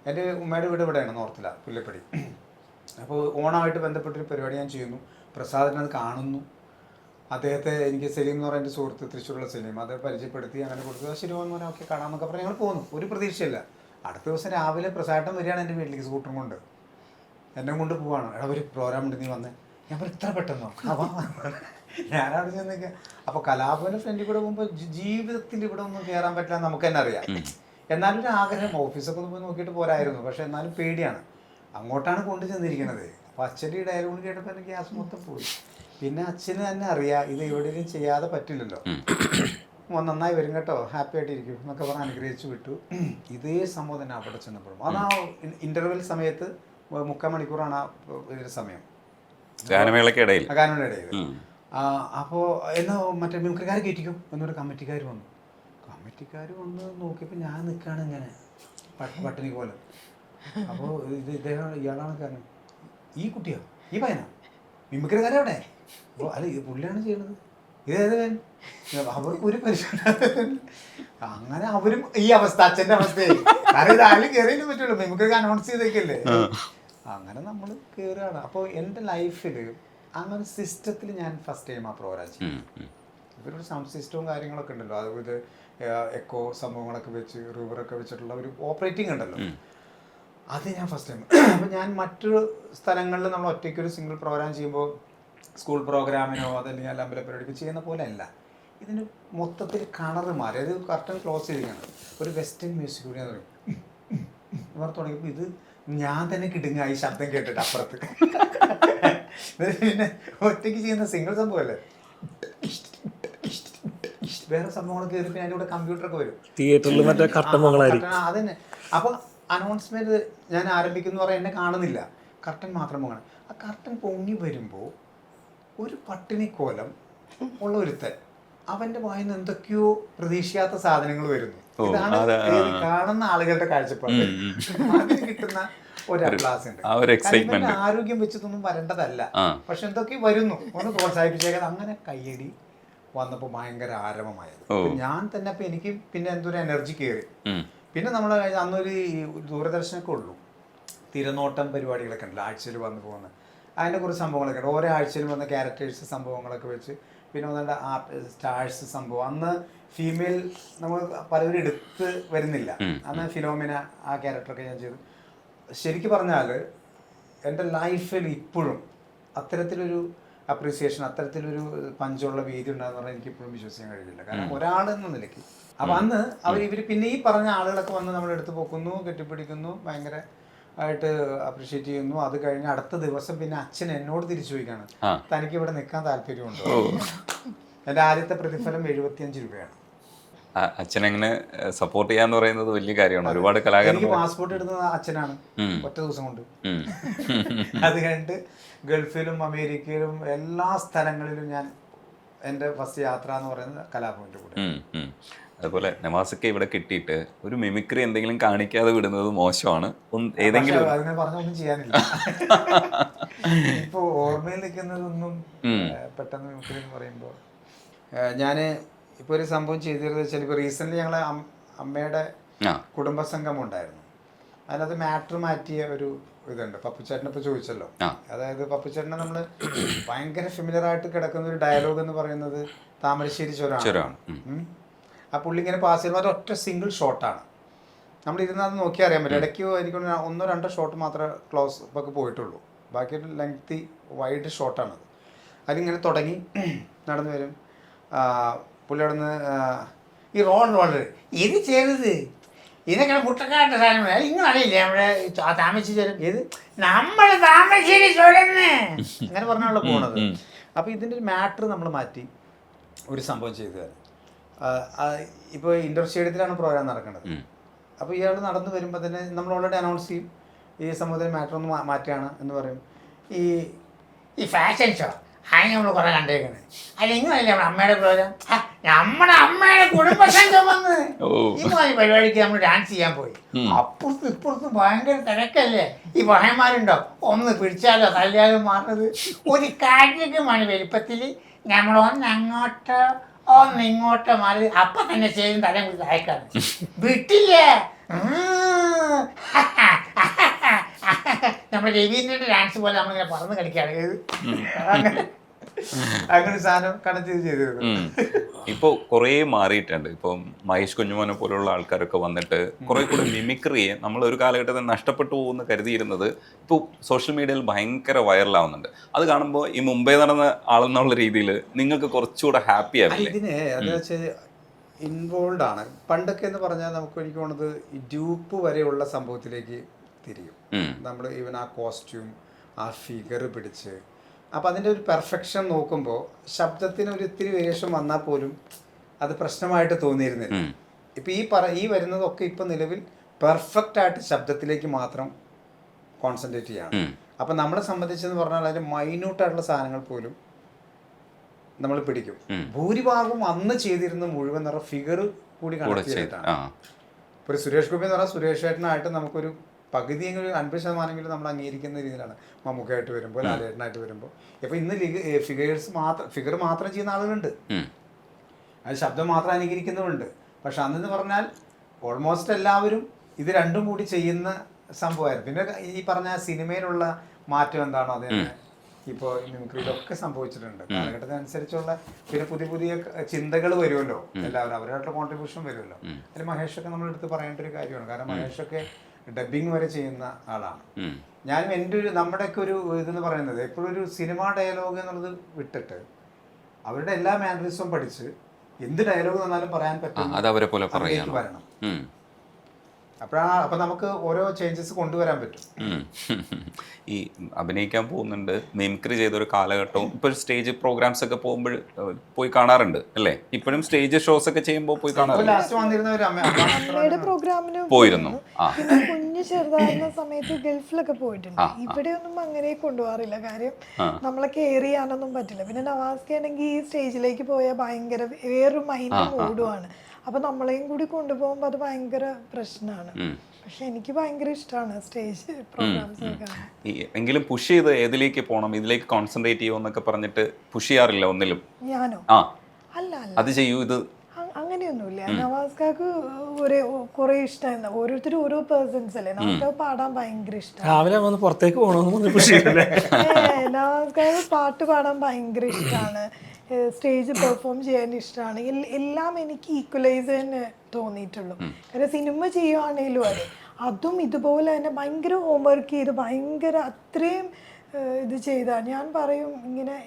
എൻ്റെ ഉമ്മയുടെ വീട് ഇവിടെയാണ്, നോർത്തിലാണ്, പുല്ലപ്പടി. അപ്പോൾ ഓണമായിട്ട് ബന്ധപ്പെട്ടൊരു പരിപാടി ഞാൻ ചെയ്യുന്നു. പ്രസാദിനത് കാണുന്നു. അദ്ദേഹത്തെ എനിക്ക് സലീം എന്ന് പറയുന്ന എൻ്റെ സുഹൃത്ത്, തൃശ്ശൂരുള്ള സലീം, അത് പരിചയപ്പെടുത്തി. അങ്ങനെ കൊടുത്തു. ശരി എന്ന് പറഞ്ഞാൽ ഓക്കെ കാണാമെന്നൊക്കെ പറഞ്ഞ് ഞങ്ങൾ പോകുന്നു. ഒരു പ്രതീക്ഷയില്ല. അടുത്ത ദിവസം രാവിലെ പ്രസാദം വരികയാണ് എൻ്റെ വീട്ടിലേക്ക് സ്കൂട്ടറും കൊണ്ട്. എന്നെ കൊണ്ട് പോവാണ്. എടാ ഒരു പ്രോഗ്രാം ഉണ്ട്, നീ വന്ന്. ഞാൻ പറഞ്ഞു ഇത്ര പെട്ടെന്നോ? അപ്പോൾ ഞാനവിടെ ചെന്നൊക്കെ. അപ്പോൾ കലാഭവൻ്റെ ഫ്രണ്ടിൽ കൂടെ പോകുമ്പോൾ ജീവിതത്തിൽ ഇവിടെ ഒന്നും കയറാൻ പറ്റില്ല നമുക്ക് തന്നെ അറിയാം. എന്നാലും ഒരു ആഗ്രഹം, ഓഫീസൊക്കെ ഒന്ന് പോയി നോക്കിയിട്ട് പോരായിരുന്നു. പക്ഷെ എന്നാലും പേടിയാണ്. അങ്ങോട്ടാണ് കൊണ്ടു ചെന്നിരിക്കുന്നത്. അപ്പോൾ അച്ഛൻ്റെ ഈ ഡയലോഗ് കേട്ടപ്പോൾ എനിക്ക് ഗ്യാസ് മൊത്തം പോയി. പിന്നെ അച്ഛന് തന്നെ അറിയാം ഇത് എവിടെയും ചെയ്യാതെ പറ്റില്ലല്ലോ. നന്നായി വരും കേട്ടോ, ഹാപ്പി ആയിട്ടിരിക്കും എന്നൊക്കെ പറഞ്ഞ് അനുഗ്രഹിച്ചു വിട്ടു. ഇതേ സംഭവം തന്നെ അവിടെ ചെന്നപ്പോഴും അതാ ഇൻ്റർവെൽ സമയത്ത് 3/4 മണിക്കൂറാണ് ആ ഒരു സമയം, ഗാനമേളയുടെ ഇടയിൽ. അപ്പോൾ എന്നാ മറ്റേ മിമിക്രിക്കാർ കയറ്റിക്കും എന്നൊരു കമ്മിറ്റിക്കാർ വന്നു. കമ്മിറ്റിക്കാർ വന്ന് നോക്കിയപ്പോൾ ഞാൻ നിൽക്കുകയാണ് ഇങ്ങനെ പട്ടിണി പോലെ. അപ്പോൾ ഇദ്ദേഹം ഇയാളാണ് കാരണം. ഈ കുട്ടിയോ, ഈ പയ്യനാ മിമിക്രിക്കാരെവിടെ? അപ്പോൾ അല്ല ഇത് പുള്ളിയാണ് ചെയ്യണത്. ഇതേത് അവർക്ക് ഒരു പരിശോധന. അങ്ങനെ അവരും ഈ അവസ്ഥ, അച്ഛൻ്റെ അവസ്ഥയായി. കാരണം ഇത് ആരും കയറിയേ പറ്റുള്ളൂ, മിമിക്രിക്ക് അനൗൺസ് ചെയ്തേക്കല്ലേ. അങ്ങനെ നമ്മൾ കയറുകയാണ്. അപ്പോൾ എൻ്റെ ലൈഫിൽ അങ്ങനെ സിസ്റ്റത്തിൽ ഞാൻ ഫസ്റ്റ് ടൈം ആ പ്രോഗ്രാം ചെയ്യും. ഇവരൊരു സൗണ്ട് സിസ്റ്റവും കാര്യങ്ങളൊക്കെ ഉണ്ടല്ലോ, അതുപോലെ എക്കോ സംഭവങ്ങളൊക്കെ വെച്ച് റിവറൊക്കെ വെച്ചിട്ടുള്ള ഒരു ഓപ്പറേറ്റിംഗ് ഉണ്ടല്ലോ, അത് ഞാൻ ഫസ്റ്റ് ടൈം. അപ്പോൾ ഞാൻ മറ്റൊരു സ്ഥലങ്ങളിൽ നമ്മൾ ഒറ്റയ്ക്കൊരു സിംഗിൾ പ്രോഗ്രാം ചെയ്യുമ്പോൾ സ്കൂൾ പ്രോഗ്രാമിനോ അതല്ലെങ്കിൽ അല്ല അമ്പലപ്പരിപാടിക്ക് ചെയ്യുന്ന പോലെ അല്ല. ഇതിന് മൊത്തത്തിൽ കളറ് മാറി. അത് കർട്ടൻ ക്ലോസ് ചെയ്തിരിക്കുകയാണ്. ഒരു വെസ്റ്റേൺ മ്യൂസിക് കൂടി പറയും ഇവർ തുടങ്ങിയപ്പോൾ ഇത് ഞാൻ തന്നെ കിട്ടുക ഈ ശബ്ദം കേട്ടിട്ട് അപ്പുറത്ത്. പിന്നെ ഒറ്റയ്ക്ക് ചെയ്യുന്ന സിംഗിൾ സംഭവമല്ലേ, വേറെ സംഭവങ്ങളൊക്കെ കയറി അതിൻ്റെ കൂടെ കമ്പ്യൂട്ടറൊക്കെ വരും, തിയേറ്ററിൽ മറ്റേ അതന്നെ. അപ്പോൾ അനൗൺസ്മെൻറ്റ് ഞാൻ ആരംഭിക്കുന്നു പറയാൻ എന്നെ കാണുന്നില്ല, കർട്ടൻ മാത്രം പോകണം. ആ കർട്ടൻ പൊങ്ങി വരുമ്പോൾ ഒരു പട്ടിണിക്കോലം ഉള്ള ഒരുത്തൻ, അവൻ്റെ വായിൽ നിന്ന് എന്തൊക്കെയോ പ്രതീക്ഷിക്കാത്ത സാധനങ്ങൾ വരുന്നു. ഇതാണ് കാണുന്ന ആളുകളുടെ കാഴ്ചപ്പാട്. അതിന് കിട്ടുന്ന ഒരു ക്ലാസ് ഉണ്ട്. ആരോഗ്യം വെച്ചിട്ടൊന്നും വരേണ്ടതല്ല, പക്ഷെ എന്തൊക്കെ വരുന്നു, ഒന്ന് പ്രോത്സാഹിപ്പിച്ചേക്കാൻ. അങ്ങനെ കയ്യടി വന്നപ്പോൾ ഭയങ്കര ആരവമായത്. ഞാൻ തന്നെ അപ്പോൾ എനിക്ക് പിന്നെ എന്തൊരു എനർജി കയറി. പിന്നെ നമ്മൾ അന്നൊരു ദൂരദർശനമൊക്കെ ഉള്ളൂ, തിരനോട്ടം പരിപാടികളൊക്കെ ഉണ്ടല്ലോ, ആഴ്ചയിൽ വന്ന് പോകുന്ന അതിൻ്റെ കുറച്ച് സംഭവങ്ങളൊക്കെ ഉണ്ട്. ഓരോ ആഴ്ചയിലും വന്ന ക്യാരക്ടേഴ്സ് സംഭവങ്ങളൊക്കെ വെച്ച് പിന്നെ വന്നിട്ട് ആ സ്റ്റാഴ്സ് സംഭവം. അന്ന് ഫീമെയിൽ നമ്മൾ പലവരും എടുത്ത് വരുന്നില്ല. അന്ന് ഫിലോമിന ആ ക്യാരക്ടറൊക്കെ ഞാൻ ചെയ്തു. ശരിക്കും പറഞ്ഞാൽ എൻ്റെ ലൈഫിൽ ഇപ്പോഴും അത്തരത്തിലൊരു അപ്രീസിയേഷൻ, അത്തരത്തിലൊരു പഞ്ചുള്ള വീതി ഉണ്ടാകുന്ന പറഞ്ഞാൽ എനിക്കിപ്പോഴും വിശ്വസിക്കാൻ കഴിയില്ല. കാരണം ഒരാളെന്ന നിലയ്ക്ക്. അപ്പം അന്ന് ഇവർ പിന്നെ ഈ പറഞ്ഞ ആളുകളൊക്കെ വന്ന് നമ്മളെടുത്ത് പോക്കുന്നു, കെട്ടിപ്പിടിക്കുന്നു, ഭയങ്കര ആയിട്ട് അപ്രീഷിയേറ്റ് ചെയ്യുന്നു. അത് കഴിഞ്ഞ് അടുത്ത ദിവസം പിന്നെ അച്ഛൻ എന്നോട് തിരിച്ചു ചോദിക്കാണ്, തനിക്ക് ഇവിടെ നിൽക്കാൻ താല്പര്യമുണ്ടോ? എൻ്റെ ആദ്യത്തെ പ്രതിഫലം 75 രൂപയാണ്. അച്ഛനെങ്ങനെ സപ്പോർട്ട് ചെയ്യാന്ന് പറയുന്നത് വലിയ കാര്യമാണ്. ഒരുപാട് കലാകാരൻ. എനിക്ക് പാസ്പോർട്ട് എടുക്കുന്നത് അച്ഛനാണ്, ഒറ്റ ദിവസം കൊണ്ട്. അത് കഴിഞ്ഞിട്ട് ഗൾഫിലും അമേരിക്കയിലും എല്ലാ സ്ഥലങ്ങളിലും ഞാൻ എൻ്റെ ഫസ്റ്റ് യാത്ര എന്ന് പറയുന്നത് കലാഭവൻ്റെ കൂടെ. അതുപോലെ നവാസൊക്കെ ഇവിടെ കിട്ടിയിട്ട് ഒരു മിമിക്രി എന്തെങ്കിലും കാണിക്കാതെ വിടുന്നത് മോശമാണ്. ഏതെങ്കിലും അതിനെ പറഞ്ഞൊന്നും ചെയ്യാനില്ല. ഇപ്പൊ ഓർമ്മയിൽ നിൽക്കുന്നതൊന്നും പെട്ടെന്ന് മിമിക്രി എന്ന് പറയുമ്പോൾ ഞാൻ ഇപ്പോൾ ഒരു സംഭവം ചെയ്തിരുന്നത് വെച്ചാൽ, ഇപ്പോൾ റീസെൻ്റ്ലി ഞങ്ങളെ അമ്മയുടെ കുടുംബസംഗമം ഉണ്ടായിരുന്നു. അതിനകത്ത് മാറ്റർ മാറ്റിയ ഒരു ഇതുണ്ട്. പപ്പുച്ചേട്ടനെ ഇപ്പോൾ ചോദിച്ചല്ലോ, അതായത് പപ്പുച്ചേട്ടനെ നമ്മൾ ഭയങ്കര ഫെമിലിയർ ആയിട്ട് കിടക്കുന്ന ഒരു ഡയലോഗ് എന്ന് പറയുന്നത് താമരശ്ശേരി ചുരമാണ്. ആ പുള്ളി ഇങ്ങനെ പാസ് ചെയ്യുമ്പോൾ ഒറ്റ സിംഗിൾ ഷോട്ടാണ്. നമ്മൾ ഇരുന്നത് നോക്കിയാൽ അറിയാൻ പറ്റും. ഇടയ്ക്ക് എനിക്ക് 1-2 ഷോട്ട് മാത്രമേ ക്ലോസ് ഒക്കെ പോയിട്ടുള്ളൂ, ബാക്കി ഒരു ലെങ്തി വൈഡ് ഷോട്ടാണത്. അതിലിങ്ങനെ തുടങ്ങി നടന്നു വരും. പുള്ളി അവിടെ നിന്ന് ഈ റോള് ഇത് ചെയ്തത് ഇതൊക്കെ മുട്ടക്കാരുടെ സാധനങ്ങൾ നിങ്ങളറിയില്ലേ നമ്മുടെ താമരശ്ശേരി ചുരം, ഏത് നമ്മുടെ താമരശ്ശേരി ചുരന്ന് അങ്ങനെ പറഞ്ഞാണല്ലോ പോണത്. അപ്പോൾ ഇതിൻ്റെ ഒരു മാറ്റർ നമ്മൾ മാറ്റി ഒരു സംഭവം ചെയ്തു തരാം. ഇപ്പോൾ ഇൻഡോർ സ്റ്റേഡിയത്തിലാണ് പ്രോഗ്രാം നടക്കുന്നത്. അപ്പോൾ ഇയാൾ നടന്നു വരുമ്പോൾ തന്നെ നമ്മൾ ഓൾറെഡി അനൗൺസ് ചെയ്യും, ഈ സംഭവത്തിൽ മാറ്റർ ഒന്ന് മാറ്റുകയാണ് എന്ന് പറയും. ഈ ഫാഷൻ ഷോ അതിന് നമ്മൾ കുറേ കണ്ടേക്കണേ. അല്ല നിങ്ങളല്ലേ നമ്മുടെ അമ്മയുടെ പ്രോഗ്രാം, നമ്മുടെ അമ്മയുടെ കുടുംബസംഘം വന്ന് ഈ പരിപാടിക്ക് നമ്മൾ ഡാൻസ് ചെയ്യാൻ പോയി. അപ്പുറത്തും ഇപ്പുറത്തും ഭയങ്കര തിരക്കല്ലേ, ഈ പഹയന്മാരുണ്ടോ, ഒന്ന് പിടിച്ചാലോ തല്ലിയാലോ മാറുന്നത്. ഒരു കാര്യമാണ് വലിപ്പത്തിൽ നമ്മൾ അങ്ങോട്ടോ ഇങ്ങോട്ടോ മാറി അപ്പം തന്നെ ചെയ്തും തലം കുറിച്ച് അയക്കാണ് വിട്ടില്ലേ നമ്മുടെ രവീന്ദ്രന്റെ ഡാൻസ് പോലെ നമ്മളിങ്ങനെ പറന്ന് കളിക്കുകയാണ് അങ്ങനെ സാധനം കണക്ട് ചെയ്തിരുന്നു. ഇപ്പോൾ കുറേ മാറിയിട്ടുണ്ട്. ഇപ്പം മഹേഷ് കുഞ്ഞുമോനെ പോലുള്ള ആൾക്കാരൊക്കെ വന്നിട്ട് കുറെ കൂടെ മിമിക്രിയെ നമ്മൾ ഒരു കാലഘട്ടത്തിൽ നഷ്ടപ്പെട്ടു പോകുമെന്ന് കരുതിയിരുന്നത് ഇപ്പോൾ സോഷ്യൽ മീഡിയയിൽ ഭയങ്കര വൈറലാവുന്നുണ്ട്. അത് കാണുമ്പോൾ ഈ മുമ്പേ നടന്ന ആളെന്നുള്ള രീതിയിൽ നിങ്ങൾക്ക് കുറച്ചുകൂടെ ഹാപ്പി ആവില്ലേ? ഇതിന് അത് വെച്ചാൽ ഇൻവോൾവ് ആണ്. പണ്ടൊക്കെ എന്ന് പറഞ്ഞാൽ നമുക്ക് എനിക്ക് തോന്നുന്നത് ഈ ഡ്യൂപ്പ് വരെയുള്ള സംഭവത്തിലേക്ക് തിരിയും. നമ്മൾ ഈവൻ ആ കോസ്റ്റ്യൂം ആ ഫിഗർ പിടിച്ച് അപ്പം അതിൻ്റെ ഒരു പെർഫെക്ഷൻ നോക്കുമ്പോൾ ശബ്ദത്തിന് ഒരു ഇത്തിരി വേരിയേഷൻ വന്നാൽ പോലും അത് പ്രശ്നമായിട്ട് തോന്നിയിരുന്നില്ല. ഇപ്പം ഈ വരുന്നതൊക്കെ ഇപ്പം നിലവിൽ പെർഫെക്റ്റ് ആയിട്ട് ശബ്ദത്തിലേക്ക് മാത്രം കോൺസെൻട്രേറ്റ് ചെയ്യാണ്. അപ്പം നമ്മളെ സംബന്ധിച്ചെന്ന് പറഞ്ഞാൽ അതിൻ്റെ മൈന്യൂട്ടായിട്ടുള്ള സാധനങ്ങൾ പോലും നമ്മൾ പിടിക്കും. ഭൂരിഭാഗം അന്ന് ചെയ്തിരുന്ന മുഴുവൻ എന്ന് പറഞ്ഞാൽ ഫിഗർ കൂടി കണക്ട് ചെയ്തിട്ടാണ്. ഇപ്പോൾ ഒരു സുരേഷ് ഗോപി എന്ന് പറഞ്ഞാൽ സുരേഷ് ഏട്ടനായിട്ട് നമുക്കൊരു പകുതിയെങ്കിലും 50% നമ്മൾ അംഗീകരിക്കുന്ന രീതിയിലാണ്. മമ്മൂക്കായിട്ട് വരുമ്പോൾ ലാലേട്ടനായിട്ട് വരുമ്പോൾ ഇപ്പോൾ ഇന്ന് ഫിഗർ മാത്രം ചെയ്യുന്ന ആളുകളുണ്ട്, അത് ശബ്ദം മാത്രം അനുകരിക്കുന്നവരുണ്ട്. പക്ഷെ അന്നെന്ന് പറഞ്ഞാൽ ഓൾമോസ്റ്റ് എല്ലാവരും ഇത് രണ്ടും കൂടി ചെയ്യുന്ന സംഭവമായിരുന്നു. പിന്നെ ഈ പറഞ്ഞ സിനിമയിലുള്ള മാറ്റം എന്താണോ അത് തന്നെ ഇപ്പോൾ മിമിക്രിയിലൊക്കെ സംഭവിച്ചിട്ടുണ്ട്. കാലഘട്ടത്തിനനുസരിച്ചുള്ള പിന്നെ പുതിയ പുതിയ ചിന്തകൾ വരുമല്ലോ, എല്ലാവരും അവരായിട്ടുള്ള കോൺട്രിബ്യൂഷൻ വരുമല്ലോ. അതിൽ മഹേഷൊക്കെ നമ്മൾ എടുത്ത് പറയേണ്ട ഒരു കാര്യമാണ്. കാരണം മഹേഷൊക്കെ ഡബിങ് വരെ ചെയ്യുന്ന ആളാണ്. ഞാനും എൻ്റെ ഒരു നമ്മുടെയൊക്കെ ഒരു ഇതെന്ന് പറയുന്നത് എപ്പോഴും ഒരു സിനിമ ഡയലോഗ് എന്നുള്ളത് വിട്ടിട്ട് അവരുടെ എല്ലാ മാനറിസവും പഠിച്ച് എന്ത് ഡയലോഗ് തന്നാലും പറയാൻ പറ്റും, അതവരെ പോലെ വരണം. അപ്പം നമുക്ക് ഓരോ ചേഞ്ചസ് കൊണ്ടുവരാൻ പറ്റും. ഈ അഭിനയിക്കാൻ പോകുന്നുണ്ട്, മിമിക്രി ചെയ്തൊരു കാലഘട്ടവും ഇപ്പോൾ സ്റ്റേജ് പ്രോഗ്രാംസ് ഒക്കെ പോകുമ്പോൾ പോയി കാണാറുണ്ട് അല്ലേ? ഇപ്പോഴും സ്റ്റേജ് ഷോസ് ഒക്കെ ചെയ്യുമ്പോൾ പോയി കാണാറുണ്ട്. അമ്മയുടെ പ്രോഗ്രാമിന് പോയിരുന്നു. പിന്നെ കുഞ്ഞ് ചെറുതായിരുന്ന സമയത്ത് ഗൾഫിലൊക്കെ പോയിട്ടുണ്ട്. ഇവിടെ ഒന്നും അങ്ങനെ കൊണ്ടുപോകാറില്ല. കാര്യം നമ്മളെ കെയർ ചെയ്യാനൊന്നും പറ്റില്ല. പിന്നെ നവാസ്ക ആണെങ്കിൽ ഈ സ്റ്റേജിലേക്ക് പോയാൽ ഭയങ്കര വേറൊരു മൈൻഡ് മൂടുവാണ്. അപ്പൊ നമ്മളെയും കൂടി കൊണ്ടുപോകുമ്പോൾ അത് ഭയങ്കര പ്രശ്നമാണ്. പക്ഷെ എനിക്ക് ഭയങ്കര ഇഷ്ടമാണ് സ്റ്റേജ് പ്രോഗ്രാംസ് ഒക്കെ. എങ്കിലും പുഷ് ചെയ്ത് ഏതിലേക്ക് പോകണം, ഇതിലേക്ക് കോൺസെൻട്രേറ്റ് ചെയ്യുമെന്നൊക്കെ പറഞ്ഞിട്ട് പുഷ് ചെയ്യാറില്ല ഒന്നിലും? ഞാനോ? അല്ല അല്ല, അത് ചെയ്യൂ ഇത് അങ്ങനെയൊന്നുമില്ല. നവാസ്കാക്ക് കുറെ ഇഷ്ടമായിരുന്നു. ഓരോരുത്തരും ഓരോ പേഴ്സൺസ് അല്ലേ. നവാസ്കാക്ക് പാടാൻ ഭയങ്കര ഇഷ്ടമാണ്. രാവിലെ വന്ന് പുറത്തേക്ക് പോകണമെന്ന് നവാസ്കാക്ക് പാട്ട് പാടാൻ ഭയങ്കര ഇഷ്ടമാണ്. സ്റ്റേജ് പെർഫോം ചെയ്യാൻ ഇഷ്ടമാണ്. എല്ലാം എനിക്ക് ഈക്വലൈസ് തന്നെ തോന്നിയിട്ടുള്ളൂ. കാരണം സിനിമ ചെയ്യുവാണേലും അതെ, അതും ഇതുപോലെ തന്നെ ഭയങ്കര ഹോംവർക്ക് ചെയ്ത് ഭയങ്കര അത്രയും ഇത് ചെയ്താൽ ഞാൻ പറയും ഇങ്ങനെ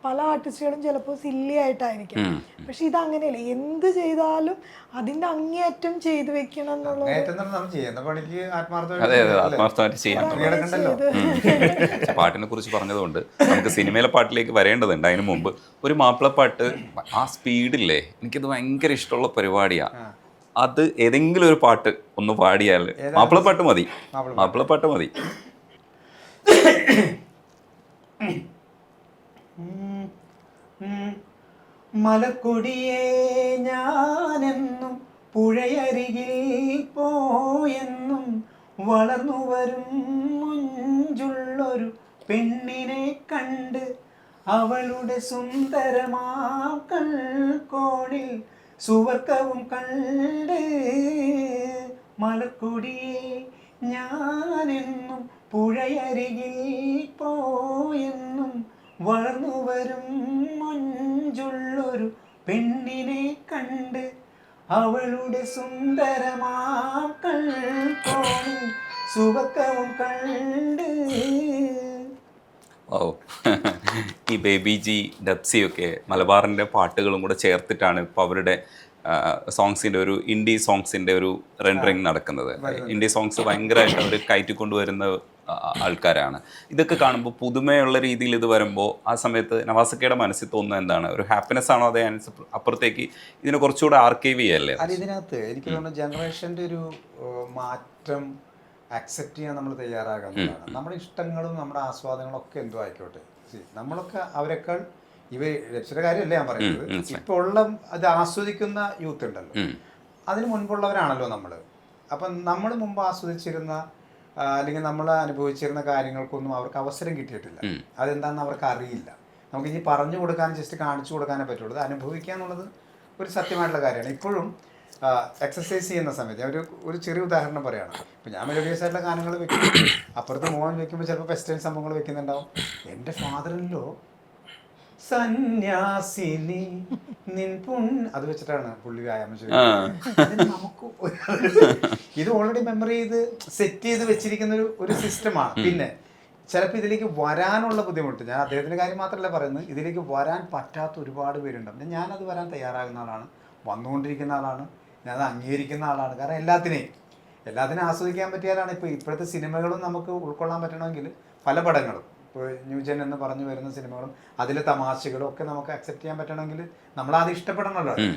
പല ആർട്ടിസ്റ്റുകളും ചിലപ്പോൾ സില്ലി ആയിട്ടായിരിക്കും. പക്ഷെ ഇതങ്ങനെയല്ല, എന്ത് ചെയ്താലും അതിന്റെ അങ്ങേയറ്റം ചെയ്തു വെക്കണം എന്നുള്ളത്. പാട്ടിനെ കുറിച്ച് പറഞ്ഞതുകൊണ്ട് നമുക്ക് സിനിമയിലെ പാട്ടിലേക്ക് വരേണ്ടതുണ്ട്. അതിന് മുമ്പ് ഒരു മാപ്പിളപ്പാട്ട്, ആ സ്പീഡില്ലേ, എനിക്കത് ഭയങ്കര ഇഷ്ടമുള്ള പരിപാടിയാ. അത് ഏതെങ്കിലും ഒരു പാട്ട് ഒന്ന് പാടിയാൽ, മാപ്പിളപ്പാട്ട് മതി, മാപ്പിളപ്പാട്ട് മതി. മലക്കൊടിയേ ഞാനെന്നും പുഴയരികിൽ പോയെന്നും വളർന്നു വരും മുഞ്ചുള്ളൊരു പെണ്ണിനെ കണ്ട് അവളുടെ സുന്ദരമാം കൺകോണിൽ സുവർക്കവും കണ്ട്. മലക്കൊടിയേ ഞാനെന്നും പുഴയരികിൽ പോയെന്നും വളർന്നു വരും മുഞ്ചുള്ളൊരു പെണ്ണിനെ കണ്ട് അവളുടെ സുന്ദരമാം കൺകോണിൽ സുവർക്കവും കണ്ട്. ഓ, ഈ ബേബി ജി, ഡബ്സിയൊക്കെ മലബാറിൻ്റെ പാട്ടുകളും കൂടെ ചേർത്തിട്ടാണ് ഇപ്പോൾ അവരുടെ സോങ്സിൻ്റെ ഒരു ഇൻഡി സോങ്സിൻ്റെ ഒരു റെൻഡറിങ് നടക്കുന്നത്. ഇൻഡി സോങ്സ് ഭയങ്കരമായിട്ട് അവർ കയറ്റിക്കൊണ്ടുവരുന്ന ആൾക്കാരാണ്. ഇതൊക്കെ കാണുമ്പോൾ പുതുമയുള്ള രീതിയിൽ ഇത് വരുമ്പോൾ ആ സമയത്ത് നവാസക്കയുടെ മനസ്സിൽ തോന്നുന്നത് എന്താണ്? ഒരു ഹാപ്പിനെസ് ആണോ? അതേ അപ്പുറത്തേക്ക് ഇതിനെ കുറച്ചുകൂടെ ആർക്കൈവ് ചെയ്യല്ലേ? അത് ഇതിനകത്ത് എനിക്ക് തോന്നുന്നു ജനറേഷൻ്റെ ഒരു മാറ്റം അക്സെപ്റ്റ് ചെയ്യാൻ നമ്മൾ തയ്യാറാകുന്നതാണ്. നമ്മുടെ ഇഷ്ടങ്ങളും നമ്മുടെ ആസ്വാദനങ്ങളും ഒക്കെ എന്തോ ആയിക്കോട്ടെ, നമ്മളൊക്കെ അവരെക്കാൾ രക്ഷയുടെ കാര്യമല്ല ഞാൻ പറയുന്നത്. ഇപ്പോൾ ഉള്ള അത് ആസ്വദിക്കുന്ന യൂത്ത് ഉണ്ടല്ലോ, അതിന് മുൻപുള്ളവരാണല്ലോ നമ്മൾ. അപ്പം നമ്മൾ മുമ്പ് ആസ്വദിച്ചിരുന്ന അല്ലെങ്കിൽ നമ്മൾ അനുഭവിച്ചിരുന്ന കാര്യങ്ങൾക്കൊന്നും അവർക്ക് അവസരം കിട്ടിയിട്ടില്ല. അതെന്താണെന്ന് അവർക്ക് അറിയില്ല. നമുക്ക് ഇനി പറഞ്ഞു കൊടുക്കാനും ജസ്റ്റ് കാണിച്ചു കൊടുക്കാനേ പറ്റുള്ളൂ. അത് അനുഭവിക്കുക എന്നുള്ളത് ഒരു സത്യമായിട്ടുള്ള കാര്യമാണ്. ഇപ്പോഴും എക്സസൈസ് ചെയ്യുന്ന സമയത്ത് ഞാൻ ഒരു ചെറിയ ഉദാഹരണം പറയുകയാണ്. ഇപ്പം ഞാൻ മെലോഡിയസ് ആയിട്ടുള്ള ഗാനങ്ങൾ വെക്കും, അപ്പുറത്ത് മോഹൻ വെക്കുമ്പോൾ ചിലപ്പോൾ വെസ്റ്റേൺ സംഭവങ്ങൾ വെക്കുന്നുണ്ടാവും. എൻ്റെ ഫാദറിലോ സന്യാസിനി നിൻ അത് വെച്ചിട്ടാണ് പുള്ളി വ്യായാമം ചെയ്യുന്നത്. നമുക്ക് ഇത് ഓൾറെഡി മെമ്മറി ചെയ്ത് സെറ്റ് ചെയ്ത് വെച്ചിരിക്കുന്ന ഒരു സിസ്റ്റമാണ്. പിന്നെ ചിലപ്പോൾ ഇതിലേക്ക് വരാനുള്ള ബുദ്ധിമുട്ട്, ഞാൻ അദ്ദേഹത്തിൻ്റെ കാര്യം മാത്രമല്ല പറയുന്നത്, ഇതിലേക്ക് വരാൻ പറ്റാത്ത ഒരുപാട് പേരുണ്ടാവും. ഞാനത് വരാൻ തയ്യാറാകുന്ന ആളാണ്, വന്നുകൊണ്ടിരിക്കുന്ന ആളാണ്, ഞാനത് അംഗീകരിക്കുന്ന ആളാണ്. കാരണം എല്ലാത്തിനെയും ആസ്വദിക്കാൻ പറ്റിയാലാണ്. ഇപ്പോൾ ഇപ്പോഴത്തെ സിനിമകളും നമുക്ക് ഉൾക്കൊള്ളാൻ പറ്റണമെങ്കിൽ പല പടങ്ങളും, ഇപ്പോൾ ന്യൂജൻ എന്ന് പറഞ്ഞു വരുന്ന സിനിമകളും അതിലെ തമാശകളും ഒക്കെ നമുക്ക് അക്സെപ്റ്റ് ചെയ്യാൻ പറ്റണമെങ്കിൽ നമ്മളത് ഇഷ്ടപ്പെടണമല്ലോ.